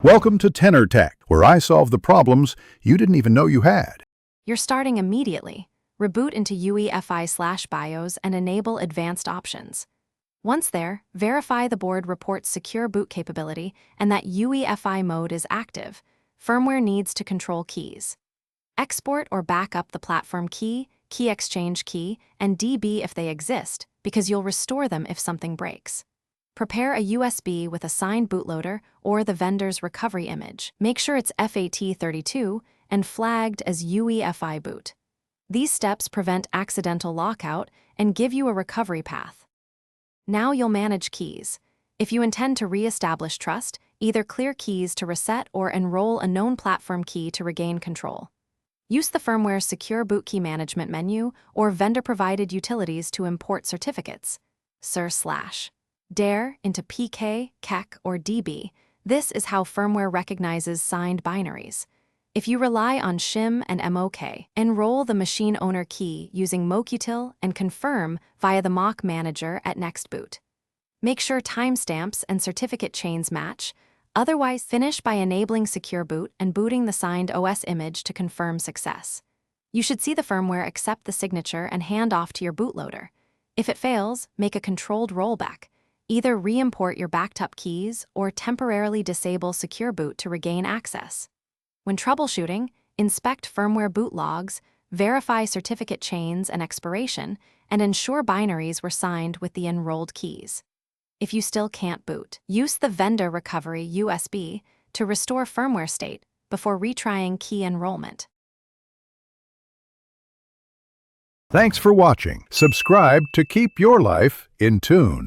Welcome to Tenor Tech, where I solve the problems you didn't even know you had. You're starting immediately. Reboot into UEFI/BIOS and enable advanced options. Once there, verify the board reports secure boot capability and that UEFI mode is active. Firmware needs to control keys. Export or back up the platform key, key exchange key, and DB if they exist, because you'll restore them if something breaks. Prepare a USB with a signed bootloader or the vendor's recovery image. Make sure it's FAT32 and flagged as UEFI boot. These steps prevent accidental lockout and give you a recovery path. Now you'll manage keys. If you intend to re-establish trust, either clear keys to reset or enroll a known platform key to regain control. Use the firmware's Secure Boot Key Management menu or vendor-provided utilities to import certificates. Sir/dir into PK, KEK, or DB. This is how firmware recognizes signed binaries. If you rely on shim and MOK, enroll the machine owner key using mokutil and confirm via the mock manager at next boot. Make sure timestamps and certificate chains match. Otherwise, finish by enabling Secure Boot and booting the signed OS image to confirm success. You should see the firmware accept the signature and hand off to your bootloader. If it fails, make a controlled rollback. Either re-import your backed up keys or temporarily disable Secure Boot to regain access. When troubleshooting, inspect firmware boot logs, verify certificate chains and expiration, and ensure binaries were signed with the enrolled keys. If you still can't boot, use the vendor recovery USB to restore firmware state before retrying key enrollment. Thanks for watching. Subscribe to keep your life in tune.